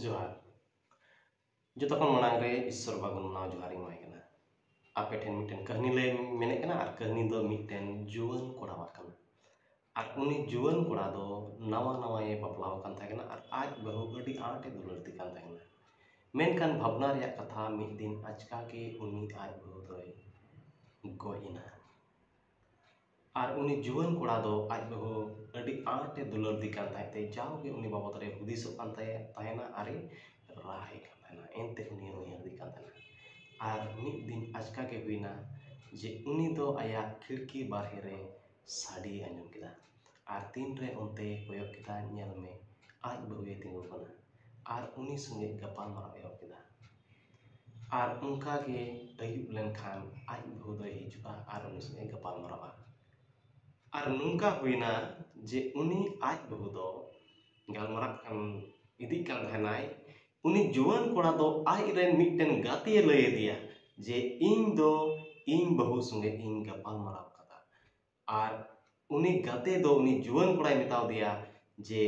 जोहार जो तखन मनांग रे ईश्वर बागुन मनाव जोहार इमाय कना आपे ठेन मिटन कहनी ले मेने कना आर कहनी दो मिटन जुवन कोड़ा कना आर उनी जुवन कोड़ा दो नवा नवा ये बपलाव कान थाय कना आर आज बहु अडी आटे दुलरती कान थाय कना मेनखान भावना रिया कथा मिद दिन आचका के उनी आज बहु दोय गोइना आर उनी जुवन कोड़ा दो आज बहु अडी आटे दुलरती कान थाय ते जावगे उनी बाबत रे हुदिसो कान थाय ताहेना आरे राहे कान थायना एनते उनी उयहर कान थायना आर मिद दिन आचका के हुईना जे उनी दो आया खिड़की बारहे रे साड़ी आंजम केदा आर तीन रे ओनते कोयक केदा नेल में आज बहुए तिंगु कना आर उनी संगे गपाल माराव एहब केदा आर उनका के अयुब लेनखान आज बहु दो हिजुआ आर उनी संगे गपाल मारावा आर नुंका हुईना जे उनी आज बहु दो गालमाराव कान इदी कान थायनाय उनी जुवान कोड़ा दो आज रेन मिटन गाते लय दिया जे इन दो इन बहु संगे इन गपाल माराव कदा आर उनी गाते दो उनी जुवान कोड़ाय मेताव दिया जे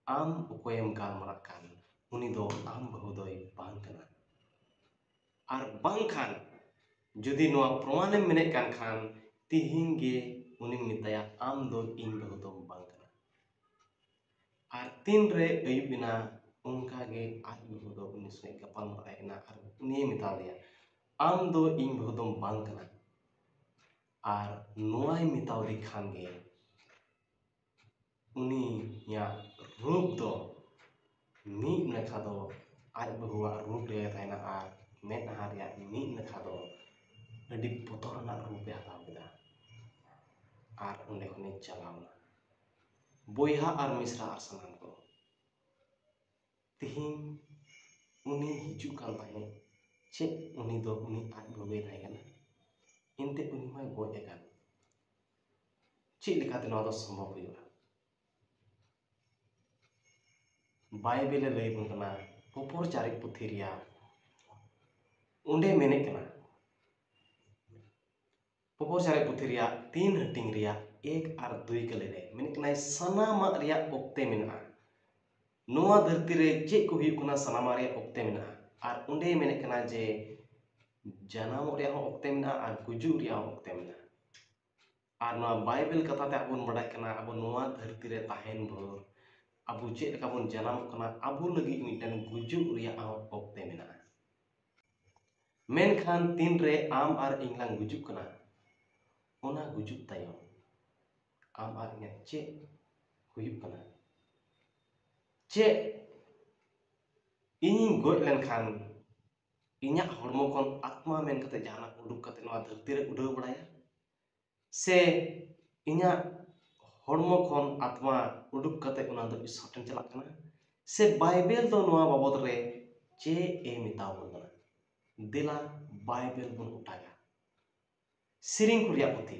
आम उकोयम गालमाराव कान उनी दो आम बहु दोय बांग कना आर बांग खान जुदी नोआ प्रमाणेम मेने कान खान तिहिन गे उनी मिताया आम दो इन बहु दो बांग कना आर तीन रे अयुबिना उनका गे आज बहु दो उनी संगे गपाल माराय कना आर उनी मेताव दिया आम दो इन बहु दो बांग कना आर नोआय मेताव दि खान गे उनी या रूप दो मीद नखा दो आज बहुआ रूप रे थायना आर मेदहा रिया मीद नखा दो अडी बतरना रूप हताव केदा आर उंडे खने चलावना बोयहा आर मिश्रा आर सानाम को तिहिन उनी हिजु कान ताहे चे उनी दो उनी आज बहुए थाय कना एनते उनी माय गोय एकान चे लेकाते नोआ दो संभव हुआ बाइबेल लय बुन कना पोपर चारिक पुथी रिया उंडे मेने कना पोपर चारिक पुथी रिया तीन हटिंग रिया एक आर दुई कले रे मेने कना सनामा रिया ओक्ते मेना नोआ धरती रे चे को हुई कना सनामा रिया ओक्ते मेना आर उंडे मेने कना जे जनाम रिया हो ओक्ते मेना आर गुजु रिया हो ओक्ते मेना आर नोआ बाइबेल कथा ते आबुन बडाय कना आबो नोआ धरती रे ताहेन भोर आबो चे लेका बोन जनाम कना आबो लगी मिटन गुजु रिया हो ओक्ते मेना मेनखान तीन रे आम आर इंगलां गुजु कना ओना गुजु तायम आम आर इnya चे हुई कना चे इᱧ गoj लेनखान इᱧाग हड़मो खन आत्मा मेन कते जहाना उडुक कते नोआ धरती रे उडाव बडाया से इᱧाग हड़मो खन आत्मा उडुक कते उना दो ईश्वर ठेन चलाक कना से बाइबेल दो नोआ बाबद रे चे ए मेताव बोन कना देला बाइबेल बोन उठाया सिरिंग कुरिया पुथी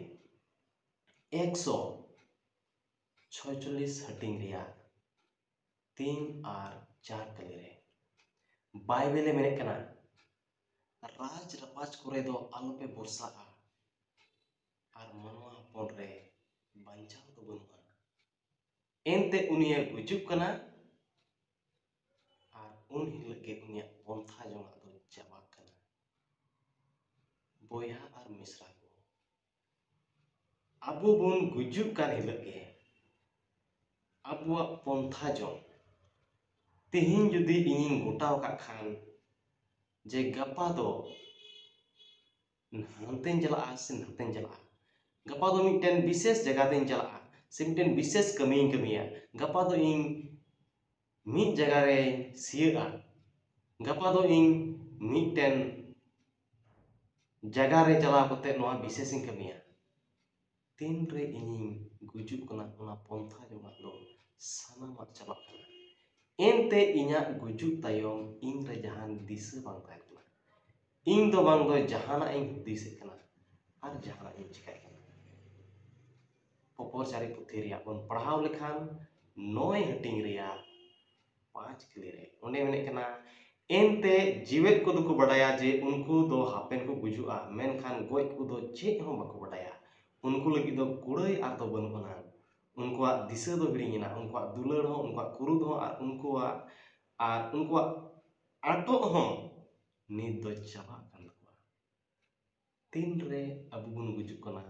146 हटिंग रिया 3 आर 4 कले रे बाइबेल मेने कना राज रपाज करे दो आलोपे बरसा आर मनवा हपन रे बांचाव दो बनुआ एनते उनिया गुजुक कना आर उन हिल के उनिया पंथा जोंगा दो चाबा कना बोयहा आर मिश्रा को आबो बोन गुजुक कान हिल के आबुआ पंथा जों तिहिन जुदी इनिंग गोटाव का खान जे गपा दो नहतें चला से नहतें चला गपा दो मिटन विशेष जगह तें चला से मिटन विशेष कमी कमिया गपा दो इन मिट जगह रे सिया गपा दो इन मिटन जगह रे चला कते नोआ विशेष कमिया तीन रे इनिंग गुजु कना ओना पंथा जोंगा दो सानामा चला कना एनते इña गुजु तायम इन रे जहान दिशा बांग ताय कना इन दो बांग दो जहाना इन दिसे कना आर जहाना इन चिकाय कना पोपर चारि पुथी रिया बोन पढ़ाव लेखान 9 हटिंग रिया 5 कले रे ओंडे मेने कना एनते जीवेत को दुको बडाया जे उनको दो हापेन को गुजुआ मेनखान गोय को दो चे हो बको बडाया उनको लगी दो कुड़ाई आर दो बनुआ उनको दिशा दो हिड़ीना उनको दुलड़ हो उनको कुरुद हो और उनको ᱟᱨ ᱩᱱᱠᱩᱣᱟᱜ ᱟᱴᱚᱜ ᱦᱚᱸ ᱱᱤᱛ ᱫᱚ ᱪᱟᱵᱟᱜ ᱠᱟᱱ ᱛᱟᱠᱚᱣᱟ᱾ ᱛᱤᱱᱨᱮ ᱟᱵᱚ ᱵᱚᱱ ᱜᱩᱡᱩᱜ ᱠᱟᱱᱟ,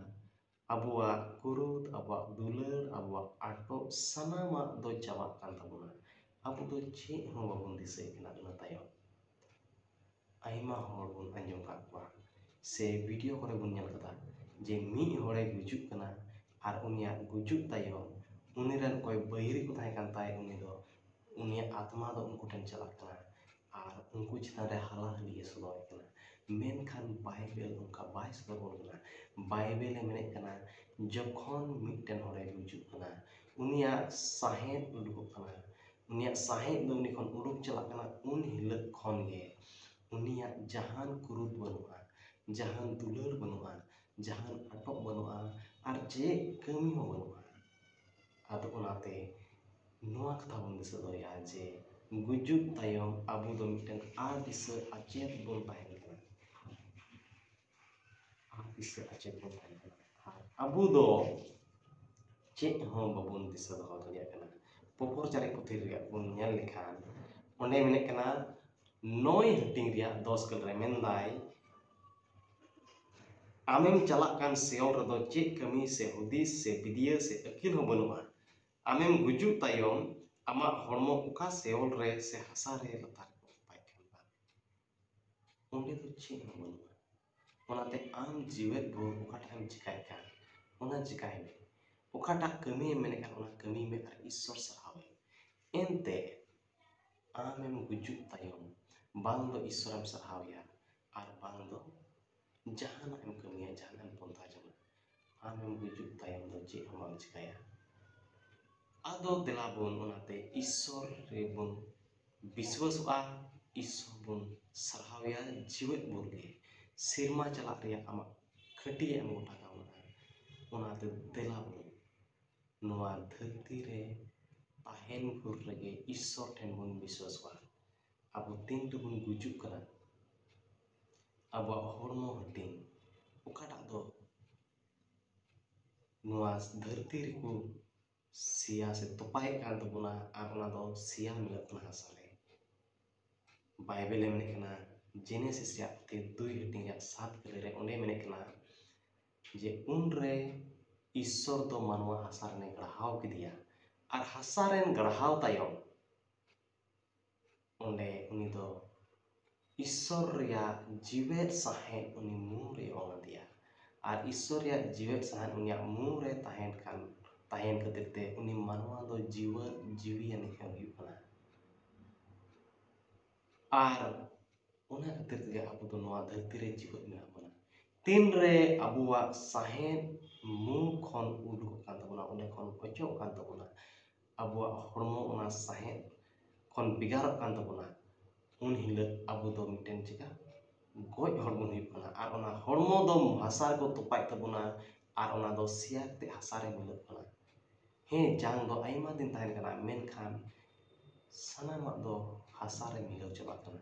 ᱟᱵᱚᱣᱟᱜ ᱠᱩᱨᱩᱫ, ᱟᱵᱚᱣᱟᱜ ᱫᱩᱞᱟᱹᱲ, ᱟᱵᱚᱣᱟᱜ ᱟᱴᱚᱜ ᱥᱟᱱᱟᱢᱟᱜ ᱫᱚ ᱪᱟᱵᱟᱜ ᱠᱟᱱ ᱛᱟᱵᱚᱱᱟ। ᱟᱵᱚ ᱫᱚ ᱪᱮᱫ ᱦᱚᱸ ᱵᱟᱵᱚᱱ ᱫᱤᱥᱟᱹᱭᱮᱫ ᱠᱟᱱᱟ ᱤᱱᱟᱹ ᱛᱟᱭᱚᱢ। ᱟᱭᱢᱟ ᱦᱚᱲ ᱵᱚᱱ ᱟᱸᱡᱚᱢ ᱟᱠᱟᱫ ᱠᱚᱣᱟ ᱥᱮ ᱵᱷᱤᱰᱤᱭᱳ ᱠᱚᱨᱮ ᱵᱚᱱ ᱧᱮᱞ ᱠᱟᱫᱟ ᱡᱮ ᱢᱤᱫ ᱦᱚᱲᱮ ᱜᱩᱡᱩᱜ ᱠᱟᱱᱟ ᱟᱨ ᱩᱱᱤᱭᱟᱜ ᱜᱩᱡᱩᱜ ᱛᱟᱭᱚᱢ ᱩᱱᱤ ᱨᱮᱱ ᱚᱠᱚᱭ ᱵᱟᱹᱭᱨᱤ ᱠᱚ ᱛᱟᱦᱮᱸ ᱠᱟᱱ ᱛᱟᱭ ᱩᱱᱤᱭᱟᱜ ᱟᱛᱢᱟ ᱫᱚ ᱩᱱᱠᱩ ᱴᱷᱮᱱ ᱪᱟᱞᱟᱜ ᱠᱟᱱᱟ ᱟᱨ ᱩᱱᱠᱩ ᱪᱮᱛᱟᱱ ᱨᱮ ᱦᱟᱞᱟᱦᱟᱹᱲᱤᱭᱮ ᱥᱚᱫᱚᱨᱮ ᱠᱟᱱᱟ। ᱢᱮᱱᱠᱷᱟᱱ ᱵᱟᱭᱵᱮᱞ ᱚᱱᱠᱟ ᱵᱟᱭ ᱥᱚᱫᱚᱨ ᱵᱚᱱ ᱠᱟᱱᱟ। ᱵᱟᱭᱵᱮᱞᱮ ᱢᱮᱱᱮᱫ ᱠᱟᱱᱟ ᱡᱚᱠᱷᱚᱱ ᱢᱤᱫᱴᱮᱱ ᱦᱚᱲᱮ ᱜᱩᱡᱩᱜ ᱠᱟᱱᱟ, ᱩᱱᱤᱭᱟᱜ ᱥᱟᱸᱦᱮᱫ ᱩᱰᱩᱠᱚᱜ ᱠᱟᱱᱟ, ᱩᱱᱤᱭᱟᱜ ᱥᱟᱸᱦᱮᱫ ᱫᱚ ᱩᱱᱤ ᱠᱷᱚᱱ ᱩᱰᱩᱠ ᱪᱟᱞᱟᱜ ᱠᱟᱱᱟ, ᱩᱱ ᱦᱤᱞᱳᱜ ᱠᱷᱚᱱ ᱜᱮ ᱩᱱᱤᱭᱟᱜ ᱡᱟᱦᱟᱱ ᱠᱩᱨᱩᱫ ᱵᱟᱹᱱᱩᱜᱼᱟ, ᱡᱟᱦᱟᱱ ᱫᱩᱞᱟᱹᱲ ᱵᱟᱹᱱᱩᱜᱼᱟ, ᱡᱟᱦᱟᱱ ᱟᱴᱚᱜ ᱵᱟᱹᱱᱩᱜᱼᱟ, ᱟᱨ ᱪᱮᱫ ᱠᱟᱹᱢᱤ ᱦᱚᱸ ᱵᱟᱹᱱᱩᱜᱼᱟ। ᱟᱫᱚ ᱚᱱᱟᱛᱮ ᱱᱚᱣᱟ ᱠᱟᱛᱷᱟ ᱵᱚᱱ ᱫᱤᱥᱟᱹ ᱫᱚᱦᱚᱭᱟ ᱡᱮ ᱜᱩᱡᱩᱜ ᱛᱟᱭᱚᱢ ᱟᱵᱚ ᱫᱚ ᱢᱤᱫᱴᱮᱱ ᱫᱤᱥᱟᱹ ᱟᱪᱮᱫ ᱵᱚᱱ ᱛᱟᱦᱮᱱ ᱠᱟᱱᱟ। ᱫᱤᱥᱟᱹ ᱟᱪᱮᱫ ᱵᱚᱱ ᱛᱟᱦᱮᱱ ᱠᱟᱱᱟ ᱟᱨ ᱟᱵᱚ ᱫᱚ ᱪᱮᱫ ᱦᱚᱸ ᱵᱟᱵᱚᱱ ᱫᱤᱥᱟᱹ ᱫᱚᱦᱚ ᱫᱟᱲᱮᱭᱟᱜ ᱠᱟᱱᱟ। ᱯᱚᱯᱚᱨ ᱪᱟᱨᱮᱡ ᱯᱩᱛᱷᱤ ᱨᱮᱭᱟᱜ ᱵᱚᱱ ᱧᱮᱞ ᱞᱮᱠᱷᱟᱱ ᱚᱸᱰᱮ ᱢᱮᱱᱮᱫ ᱠᱟᱱᱟ 9 ᱦᱟᱹᱴᱤᱧ ᱨᱮᱭᱟᱜ 10 ᱜᱮᱞ ᱨᱮ ᱢᱮᱱᱫᱟᱭ ᱟᱢᱮᱢ ᱪᱟᱞᱟᱜ ᱠᱟᱱ ᱥᱤᱭᱳᱞ ᱨᱮᱫᱚ ᱪᱮᱫ ᱠᱟᱹᱢᱤ ᱥᱮ ᱦᱩᱫᱤᱥ ᱥᱮ ᱵᱤᱫᱤᱭᱟᱹ ᱥᱮ ᱟᱹᱠᱤᱞ ᱦᱚᱸ ᱵᱟᱹᱱᱩᱜᱼᱟ। ᱟᱢᱮᱢ ᱜᱩᱡᱩᱜ ᱛᱟᱭᱚᱢ ᱟᱢᱟᱜ ᱦᱚᱲᱢᱚ ᱚᱠᱟ ᱥᱤᱭᱳᱞ ᱨᱮ ᱥᱮ ᱦᱟᱥᱟ ᱨᱮ ᱞᱟᱛᱟᱨ ᱠᱚ ᱛᱚᱯᱟᱭ ᱠᱟᱱ ᱛᱟᱢ, ᱚᱸᱰᱮ ᱫᱚ ᱪᱮᱫ ᱦᱚᱸ ᱵᱟᱹᱱᱩᱜᱼᱟ। ᱚᱱᱟᱛᱮ ᱟᱢ ᱡᱤᱣᱮᱫ ᱵᱷᱳᱨ ᱚᱠᱟᱴᱟᱜ ᱮᱢ ᱪᱤᱠᱟᱹᱭ ᱠᱟᱱ ᱚᱱᱟ ᱪᱤᱠᱟᱹᱭ ᱢᱮ, ᱚᱠᱟᱴᱟᱜ ᱠᱟᱹᱢᱤᱭᱮᱢ ᱢᱮᱱᱮᱫ ᱠᱟᱱ ᱚᱱᱟ ᱠᱟᱹᱢᱤ ᱢᱮ ᱟᱨ ᱤᱥᱥᱚᱨ ᱥᱟᱨᱦᱟᱣ ᱮᱢ। ᱮᱱᱛᱮ ᱟᱢᱮᱢ ᱜᱩᱡᱩᱜ ᱛᱟᱭᱚᱢ ᱵᱟᱝ ᱫᱚ ᱤᱥᱥᱚᱨᱮᱢ ᱥᱟᱨᱦᱟᱣᱮᱭᱟ ᱟᱨ ᱵᱟᱝ ᱫᱚ ᱡᱟᱦᱟᱱᱟᱜ ᱮᱢ ᱠᱟᱹᱢᱤᱭᱟ, ᱡᱟᱦᱟᱱᱟᱜ ᱮᱢ ᱯᱚᱱᱛᱷᱟ ᱡᱚᱝᱟ, ᱟᱢᱮᱢ ᱜᱩᱡᱩᱜ ᱛᱟᱭᱚᱢ ᱫᱚ ᱪᱮᱫ ᱦᱚᱸ ᱵᱟᱢ ᱪᱤᱠᱟᱹᱭᱟ। ᱟᱫᱚ ᱫᱮᱞᱟ ᱵᱚᱱ ᱚᱱᱟᱛᱮ ᱤᱥᱥᱚᱨ ᱨᱮᱵᱚᱱ ᱵᱤᱥᱣᱟᱹᱥᱚᱜᱼᱟ, ᱤᱥᱥᱚᱨ ᱵᱚᱱ ᱥᱟᱨᱦᱟᱣᱮᱭᱟ ᱡᱤᱣᱮᱫ ᱵᱷᱳᱨ ᱜᱮ। ᱥᱮᱨᱢᱟ ᱪᱟᱞᱟᱜ ᱨᱮᱭᱟᱜ ᱟᱢᱟᱜ ᱠᱷᱟᱹᱴᱤᱭᱟᱹ ᱮᱢ ᱜᱚᱴᱟ ᱠᱟᱣᱱᱟ, ᱚᱱᱟᱛᱮ ᱫᱮᱞᱟ ᱵᱚᱱ ᱱᱚᱣᱟ ᱫᱷᱟᱹᱨᱛᱤ ᱨᱮ ᱛᱟᱦᱮᱱ ᱵᱷᱳᱨ ᱨᱮᱜᱮ ᱤᱥᱥᱚᱨ ᱴᱷᱮᱱ ᱵᱚᱱ ᱵᱤᱥᱣᱟᱹᱥᱚᱜᱼᱟ। ᱟᱵᱚ ᱛᱤᱱ ᱨᱮᱵᱚᱱ ᱜᱩᱡᱩᱜ ᱠᱟᱱᱟ, ᱟᱵᱚᱣᱟᱜ ᱦᱚᱲᱢᱚ ᱦᱟᱹᱴᱤᱧ ᱚᱠᱟᱴᱟᱜ ᱫᱚ ᱱᱚᱣᱟ ᱫᱷᱟᱹᱨᱛᱤ ᱨᱮᱠᱚ ᱥᱮᱭᱟ ᱥᱮ ᱛᱚᱯᱟᱭᱮᱫ ᱠᱟᱱ ᱛᱟᱵᱚᱱᱟ ᱟᱨ ᱚᱱᱟ ᱫᱚ ᱥᱮᱭᱟ ᱢᱤᱞᱟᱹᱜ ᱠᱟᱱᱟ ᱦᱟᱥᱟ ᱨᱮ। ᱵᱟᱭᱵᱮᱞᱮ ᱢᱮᱱᱮᱫ ᱠᱟᱱᱟ ᱡᱮᱱᱮᱥᱤᱥ ᱨᱮᱭᱟᱜ ᱯᱩᱛᱷᱤ 2 ᱦᱟᱹᱴᱤᱧ ᱨᱮᱭᱟᱜ 7 ᱜᱮᱞ ᱨᱮ ᱚᱸᱰᱮ ᱢᱮᱱᱮᱫ ᱠᱟᱱᱟ ᱡᱮ ᱩᱱᱨᱮ ᱤᱥᱥᱚᱨ ᱫᱚ ᱢᱟᱱᱣᱟ ᱦᱟᱥᱟ ᱨᱮᱱᱮ ᱜᱟᱲᱦᱟᱣ ᱠᱮᱫᱮᱭᱟ ᱟᱨ ᱦᱟᱥᱟ ᱨᱮᱱ ᱜᱟᱲᱦᱟᱣ ᱛᱟᱭᱚᱢ ᱚᱸᱰᱮ ᱩᱱᱤ ᱫᱚ ᱤᱥᱥᱚᱨ ᱨᱮᱭᱟᱜ ᱡᱤᱣᱮᱫ ᱥᱟᱸᱦᱮᱫ ᱩᱱᱤ ᱢᱩ ᱨᱮ ᱚᱝ ᱟᱫᱮᱭᱟ ᱟᱨ ᱤᱥᱥᱚᱨ ᱨᱮᱭᱟᱜ ᱡᱤᱣᱮᱫ ᱥᱟᱸᱦᱮᱫ ᱩᱱᱤᱭᱟᱜ ᱢᱩ ᱨᱮ ᱛᱟᱦᱮᱱ ᱠᱷᱟᱹᱛᱤᱨ te ᱩᱱᱤ ᱢᱟᱱᱣᱟ ᱫᱚ ᱡᱤᱣᱤ ᱟᱹᱱᱤᱡ ᱮ ᱦᱩᱭᱩᱜ ᱠᱟᱱᱟ। ᱟᱨ ᱚᱱᱟ ᱠᱷᱟᱹᱛᱤᱨ ᱛᱮᱜᱮ ᱟᱵᱚ ᱫᱚ ᱱᱚᱣᱟ ᱫᱷᱟᱹᱨᱛᱤ ᱨᱮ ᱡᱤᱣᱮᱫ ᱢᱮᱱᱟᱜ ᱵᱚᱱᱟ। ᱛᱤᱱᱨᱮ ᱟᱵᱚᱣᱟᱜ ᱥᱟᱸᱦᱮᱫ ᱢᱩ ᱠᱷᱚᱱ ᱩᱰᱩᱠᱚᱜ ᱠᱟᱱ ᱛᱟᱵᱚᱱᱟ, ᱚᱸᱰᱮ ᱠᱷᱚᱱ ᱚᱪᱚᱜ ᱠᱟᱱ ᱛᱟᱵᱚᱱᱟ, ᱟᱵᱚᱣᱟᱜ ᱦᱚᱲᱢᱚ ᱚᱱᱟ ᱥᱟᱸᱦᱮᱫ ᱠᱷᱚᱱ ᱵᱷᱮᱜᱟᱨᱚᱜ ᱠᱟᱱ ᱛᱟᱵᱚᱱᱟ, ᱩᱱ ᱦᱤᱞᱳᱜ ᱟᱵᱚ ᱫᱚ ᱢᱤᱫᱴᱮᱱ ᱪᱤᱠᱟ ᱜᱚᱡ ᱦᱚᱲ ᱵᱚᱱ ᱦᱩᱭᱩᱜ ᱠᱟᱱᱟ ᱟᱨ ᱚᱱᱟ ᱦᱚᱲᱢᱚ ᱫᱚ ᱦᱟᱥᱟ ᱨᱮᱠᱚ ᱛᱚᱯᱟᱭᱮᱫ ᱛᱟᱵᱚᱱᱟ ᱟᱨ ᱚᱱᱟ ᱫᱚ ᱥᱮᱭᱟ ᱠᱟᱛᱮ ᱦᱟᱥᱟ ᱨᱮ ᱢᱤᱞᱟᱹᱜ ᱠᱟᱱᱟ। ᱦᱮᱸ ᱡᱟᱝ ᱫᱚ ᱟᱭᱢᱟ ᱫᱤᱱ ᱛᱟᱦᱮᱱ ᱠᱟᱱᱟ, ᱢᱮᱱᱠᱷᱟन ᱥᱟᱱᱟᱢᱟᱜ ᱫᱚ ᱦᱟᱥᱟ ᱨᱮ ᱢᱤᱞᱟᱹᱣ ᱪᱟᱵᱟᱜ ᱠᱟᱱᱟ।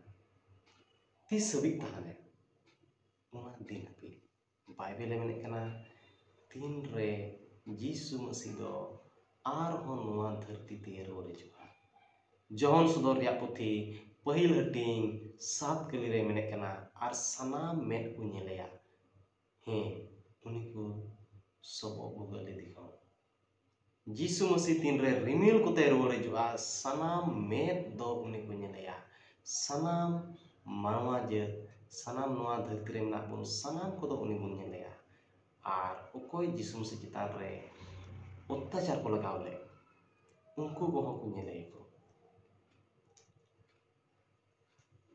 ᱛᱤᱥ ᱦᱟᱹᱵᱤᱡ ᱛᱟᱦᱮᱱᱟ? ᱚᱱᱟ ᱫᱤᱱ ᱦᱟᱹᱵᱤᱡ। ᱵᱟᱭᱵᱮᱞᱮ ᱢᱮᱱᱮᱫ ᱠᱟᱱᱟ ᱛᱤᱱᱨᱮ ᱡᱤᱥᱩ ᱢᱟᱹᱥᱤ ᱫᱚ ᱟᱨᱦᱚᱸ ᱱᱚᱣᱟ ᱫᱷᱟᱹᱨᱛᱤ ᱛᱮ ᱨᱩᱣᱟᱹᱲ ᱦᱤᱡᱩᱜᱼᱟ। ᱡᱚᱦᱚᱱ ᱥᱚᱫᱚᱨ ᱨᱮᱭᱟᱜ ᱯᱩᱛᱷᱤ ᱯᱟᱹᱦᱤᱞ ᱦᱟᱹᱴᱤᱧ 7 ᱠᱟᱹᱞᱤ ᱨᱮ ᱢᱮᱱᱮᱫ ᱠᱟᱱᱟ ᱟᱨ ᱥᱟᱱᱟᱢ ᱢᱮᱫ ᱠᱚ ᱧᱮᱞᱮᱭᱟ, ᱦᱮᱸ ᱩᱱᱤ ᱠᱚ ᱥᱚᱵᱚᱜ ᱵᱷᱩᱜᱟᱹᱜ ᱞᱮᱫᱮᱭᱟ। ᱡᱤᱥᱩ ᱢᱟᱹᱥᱤ ᱛᱤᱱᱨᱮ ᱨᱤᱢᱤᱞ ᱠᱚᱛᱮ ᱨᱩᱣᱟᱹᱲ ᱦᱤᱡᱩᱜᱼᱟ, ᱥᱟᱱᱟᱢ ᱢᱮᱫ ᱫᱚ ᱩᱱᱤ ᱠᱚ ᱧᱮᱞᱮᱭᱟ। ᱥᱟᱱᱟᱢ ᱢᱟᱱᱣᱟ ᱡᱟᱹᱛ, ᱥᱟᱱᱟᱢ ᱱᱚᱣᱟ ᱫᱷᱟᱹᱨᱛᱤ ᱨᱮ ᱢᱮᱱᱟᱜ ᱵᱚᱱ ᱥᱟᱱᱟᱢ ᱠᱚᱫᱚ ᱩᱱᱤ ᱵᱚᱱ ᱧᱮᱞᱮᱭᱟ। ᱟᱨ ᱚᱠᱚᱭ ᱡᱤᱥᱩ ᱢᱟᱹᱥᱤ ᱪᱮᱛᱟᱱ ᱨᱮ অত্যাচার को लगाव ले उनको कोहों को ñeleyako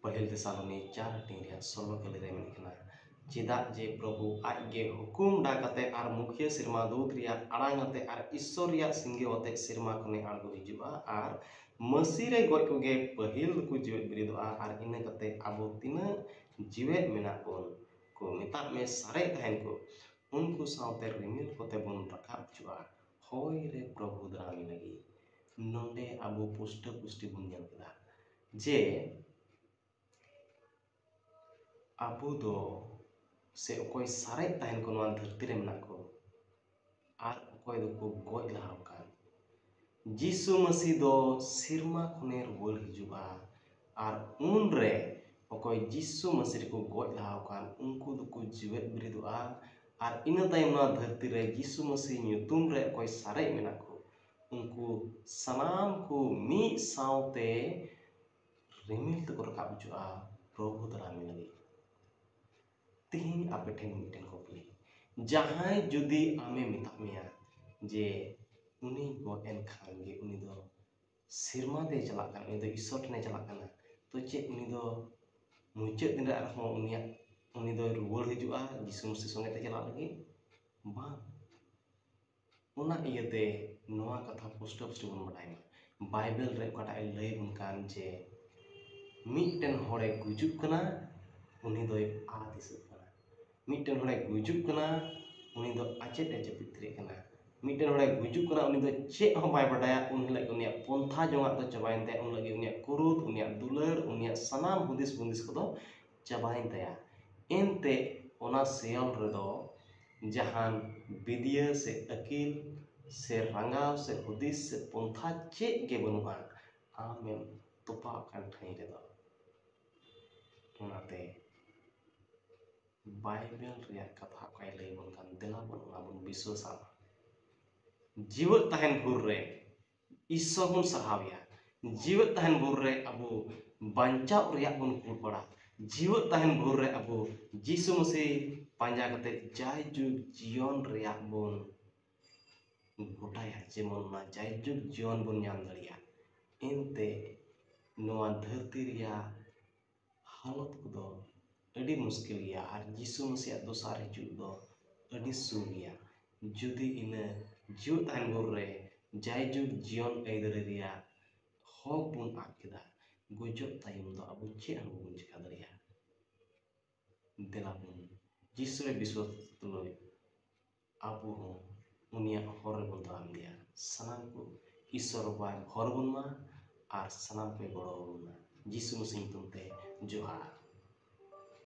पहल तेसालोनी 4 हटिंग रिया 16 कली रे मेन कना चेदाक जे प्रभु आज गे हुकुम डा कते आर मुखिया सिरमा दूत रिया आड़ांग अते आर ईश्वर रिया सिंगे अते सिरमा खने आड़गो हिजुआ आर मसी रे गoj को गे पहिल को जीवित बिरिदोआ आर इने कते आबो तिना जीवित मेना बोन को मेता में सारे तहन को उनको सावते रिमिल कोते बोन रखाब जुआ होय रे प्रभु दामी लगी नोंडे आबो पुष्ट पुष्टि बुन ñel keda जे आबो दो से अकोय सारे तहन को नोआ धरती रे मेना को आर अकोय दो को गoj लाहाव कान ᱡᱤᱥᱩ ᱢᱟᱹᱥᱤ ᱫᱚ ᱥᱮᱨᱢᱟ ᱠᱷᱚᱱᱮ ᱨᱩᱣᱟᱹᱲ ᱦᱤᱡᱩᱜᱼᱟ ᱟᱨ ᱩᱱᱨᱮ ᱚᱠᱚᱭ ᱡᱤᱥᱩ ᱢᱟᱹᱥᱤ ᱨᱮᱠᱚ ᱜᱚᱡ ᱞᱟᱦᱟᱣ ᱟᱠᱟᱱ ᱩᱱᱠᱩ ᱫᱚᱠᱚ ᱡᱤᱣᱮᱫ ᱵᱮᱨᱮᱫᱚᱜᱼᱟ ᱟᱨ ᱤᱱᱟᱹ ᱛᱟᱭᱚᱢ ᱱᱚᱣᱟ ᱫᱷᱟᱹᱨᱛᱤ ᱨᱮ ᱡᱤᱥᱩ ᱢᱟᱹᱥᱤ ᱧᱩᱛᱩᱢ ᱨᱮ ᱚᱠᱚᱭ ᱥᱟᱨᱮᱡ ᱢᱮᱱᱟᱜ ᱠᱚ उनको सनाम को मीत सावते रिमिल तक रकाब जुआ प्रभु दारामी लगी तीन आपे ठेन मिटेन कोपली जहां जुदी आमे मिता मिया जे उनी गो एन खान गे उनी दो सिरमा दे चला कान उनी दो ईश्वर ठने चला काना तो चे उनी दो मुचाद दिन रे आरहों उनी दो रुवाड़ हिजुआ यीशु मसीह संगे ते चला लगी बा उना इयते नोआ कथा पुष्ट पुष्ट बन बाडाय बाइबल रे कटा लय बन कान जे मिटन होड़े गुजुक कना उनी दो आ दिसक कना मिटन होड़े गुजुक कना उनी दो अचेत ए जपित्रे कना मिटन होड़े गुजुक कना उनी दो चेक हो बाय बाडाया उन लगे उनिया पंथा जोंगा तो चबाइन ते उन लगे उनिया कुरुत उनिया दुलर उनिया सनाम हुदिस बुंदिस को दो चबाइन तया एनते ओना सेयल रे दो जहान विद्या से अकील से रंगाव से हुदिस से पंथा चेक के बनुआ आमें तोपा कान ठाई रे दो ओनाते बाइबल रे कथा काय लय बन कान देला बन आबन विश्वासा जीवत तहन भूर रे ईश्वर बन सहाविया जीवत तहन भूर रे अबो बांचा रिया बन कुपड़ा जीवत तहन भूर रे अबो यीशु मसीह पांजा कते जाय जुग जीवन रिया बन गोटाया जेमन ना जाय जुग जीवन बन नाम दरिया एनते नोआ धरती रिया हालत को अड़ी मुश्किल गया और यीशु मसीह दोसार हिजुग दो अड़ी सुर गया जुदी इना जीव तहन भोर रे जाय जुग जीवन ऐदरे रिया हक बुन आद केदा गोजो तायम दो अबो चे हम बुन चिका दरिया देला बुन यीशु रे विश्वास तुलोय अबो हो उनिया हर बुन दाम दिया सनाम को ईश्वर बाय हर बुन मा और सनाम पे गड़ो बुन यीशु मसीह तुमते जोहार